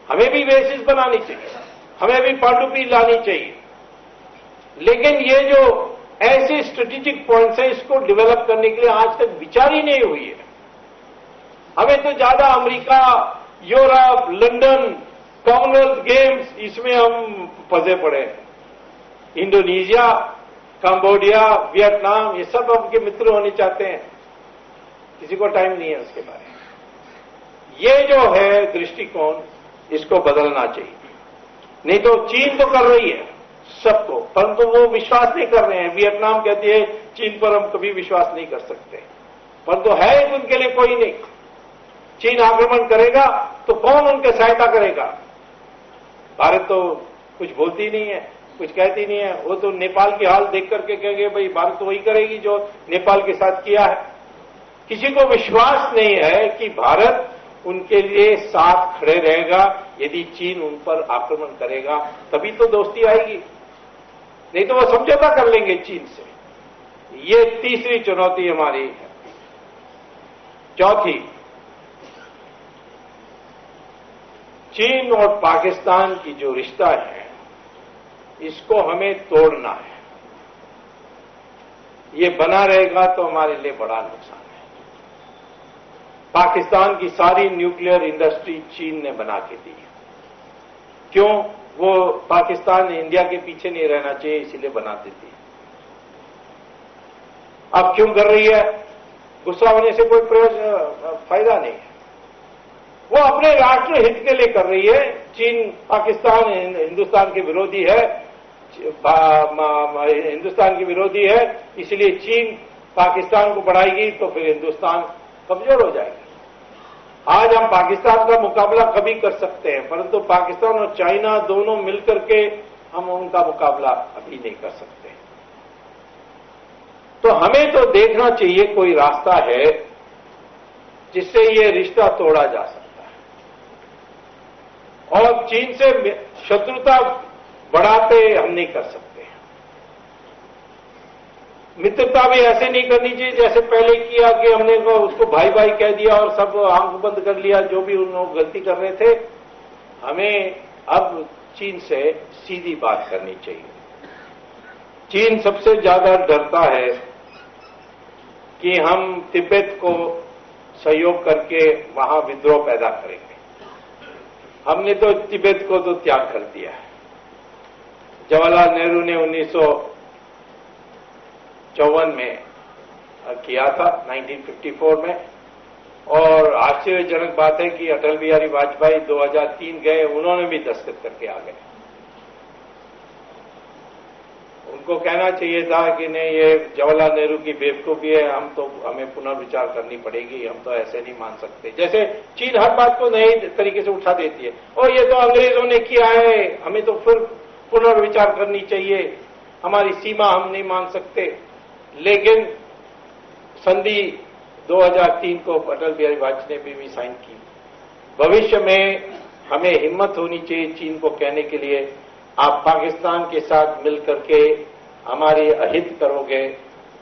हमें भी बेसिस बनानी चाहिए, हमें भी पांडुपी लानी चाहिए। लेकिन ये जो ऐसे स्ट्रेटेजिक पॉइंट्स हैं, इसको डेवलप करने के लिए आज तक विचार ही नहीं हुई है। हमें तो ज्यादा America, Europe, London, Commonwealth games, इसमें हम फंसे पड़े हैं। इंडोनेशिया, कंबोडिया, वियतनाम, ये सब हमके मित्र होने चाहते हैं, किसी को टाइम नहीं है उसके बारे में। ये जो है दृष्टिकोण, इसको बदलना चाहिए। नहीं तो चीन तो कर रही है सबको, परंतु वो विश्वास नहीं कर रहे हैं। वियतनाम कहती है चीन पर हम कभी विश्वास नहीं कर सकते, परंतु है उनके लिए कोई नहीं। चीन आक्रमण करेगा तो कौन उनकी सहायता करेगा? भारत तो कुछ बोलती नहीं है, कुछ कहती नहीं है। वो तो नेपाल की हाल देख करके कहेंगे भाई भारत तो वही करेगी जो नेपाल के साथ किया है। किसी को विश्वास नहीं है कि भारत उनके लिए साथ खड़े रहेगा। यदि चीन उन पर आक्रमण करेगा तभी तो दोस्ती आएगी, नहीं तो वो समझौता कर लेंगे चीन से। ये तीसरी चुनौती हमारी है। चौथी, चीन और पाकिस्तान की जो रिश्ता है, इसको हमें तोड़ना है। ये बना रहेगा तो हमारे लिए बड़ा नुकसान है। पाकिस्तान की सारी न्यूक्लियर इंडस्ट्री चीन ने बना के दी है। क्यों? वो पाकिस्तान इंडिया के पीछे नहीं रहना चाहिए, इसीलिए बनाती थी। अब क्यों कर रही है? गुस्सा होने से कोई फायदा नहीं है। वो अपने राष्ट्र हित के लिए कर रही है। चीन पाकिस्तान हिंदुस्तान के विरोधी है, हिंदुस्तान की विरोधी है, इसलिए चीन पाकिस्तान को बढ़ाएगी तो फिर हिंदुस्तान कमजोर हो जाएगा। आज हम पाकिस्तान का मुकाबला कभी कर सकते हैं, परंतु पाकिस्तान और चाइना दोनों मिलकर के हम उनका मुकाबला अभी नहीं कर सकते। तो हमें तो देखना चाहिए कोई रास्ता है जिससे ये रिश्ता तोड़ा जा सकता है, और चीन से शत्रुता बढ़ाते हम नहीं कर सकते। मित्रता भी ऐसे नहीं करनी चाहिए जैसे पहले किया कि हमने उसको भाई भाई कह दिया और सब आंख बंद कर लिया जो भी उन लोग गलती कर रहे थे। हमें अब चीन से सीधी बात करनी चाहिए। चीन सबसे ज्यादा डरता है कि हम तिब्बत को सहयोग करके वहां विद्रोह पैदा करेंगे। हमने तो तिब्बत को तो त्याग कर दिया है। जवाहरलाल नेहरू ने 1954 में किया था, 1954 में। और आश्चर्यजनक बात है कि अटल बिहारी वाजपेयी 2003 गए, उन्होंने भी दस्तखत करके आ गए। उनको कहना चाहिए था कि नहीं, ये जवाहरलाल नेहरू की बेवकूफी है, हमें पुनर्विचार करनी पड़ेगी, हम तो ऐसे नहीं मान सकते। जैसे चीन हर बात को नए तरीके से उठा देती है, और ये तो अंग्रेजों ने किया है, हमें तो फिर पुनर्विचार करनी चाहिए, हमारी सीमा हम नहीं मान सकते। लेकिन संधि 2003 को अटल बिहारी वाजपेयी ने भी साइन की। भविष्य में हमें हिम्मत होनी चाहिए चीन को कहने के लिए, आप पाकिस्तान के साथ मिलकर के हमारे अहित करोगे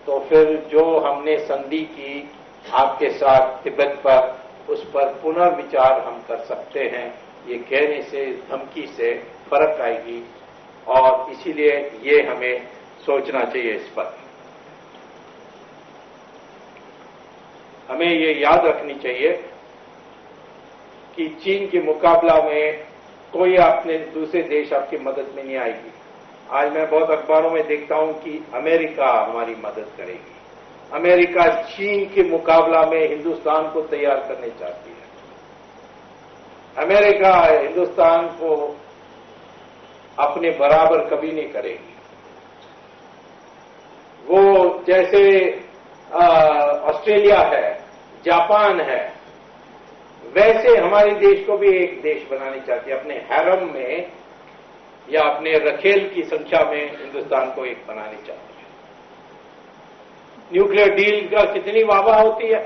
तो फिर जो हमने संधि की आपके साथ तिब्बत पर, उस पर पुनर्विचार हम कर सकते हैं। ये कहने से, धमकी से फर्क आएगी, और इसीलिए ये हमें सोचना चाहिए इस पर। हमें ये याद रखनी चाहिए कि चीन के मुकाबला में कोई अपने दूसरे देश आपकी मदद में नहीं आएगी। आज मैं बहुत अखबारों में देखता हूं कि अमेरिका हमारी मदद करेगी। अमेरिका चीन के मुकाबला में हिंदुस्तान को तैयार करने चाहती है। अमेरिका हिंदुस्तान को अपने बराबर कभी नहीं करेगी। वो जैसे ऑस्ट्रेलिया है, जापान है, वैसे हमारे देश को भी एक देश बनानी चाहती है। अपने हैरम में या अपने रखेल की संख्या में हिंदुस्तान को एक बनानी चाहती है। न्यूक्लियर डील का कितनी वाहवाह होती है,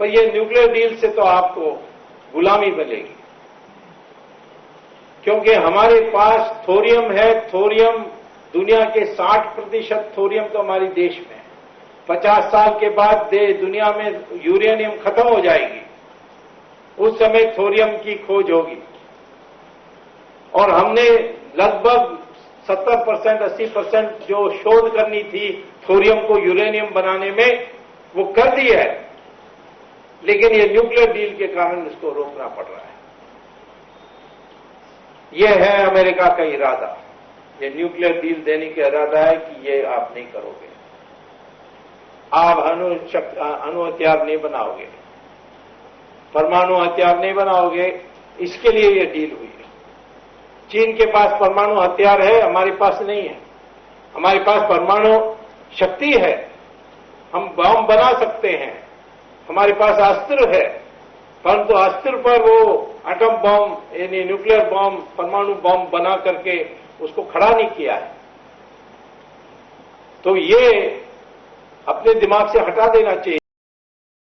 पर यह न्यूक्लियर डील से तो आपको गुलामी मिलेगी, क्योंकि हमारे पास थोरियम है। थोरियम दुनिया के 60% थोरियम तो हमारे देश में है। 50 साल के बाद दुनिया में यूरेनियम खत्म हो जाएगी, उस समय थोरियम की खोज होगी। और हमने लगभग 70%, 80% जो शोध करनी थी थोरियम को यूरेनियम बनाने में, वो कर दिया है। लेकिन ये न्यूक्लियर डील के कारण इसको रोकना पड़ रहा है। यह है अमेरिका का इरादा। ये न्यूक्लियर डील देने का इरादा है कि ये आप नहीं करोगे, आप अणु हथियार नहीं बनाओगे, परमाणु हथियार नहीं बनाओगे, इसके लिए ये डील हुई है। चीन के पास परमाणु हथियार है, हमारे पास नहीं है। हमारे पास परमाणु शक्ति है, हम बम बना सकते हैं, हमारे पास अस्त्र है, परंतु अस्त्र पर वो एटम बम यानी न्यूक्लियर बम, परमाणु बम बना करके उसको खड़ा नहीं किया है। तो ये अपने दिमाग से हटा देना चाहिए।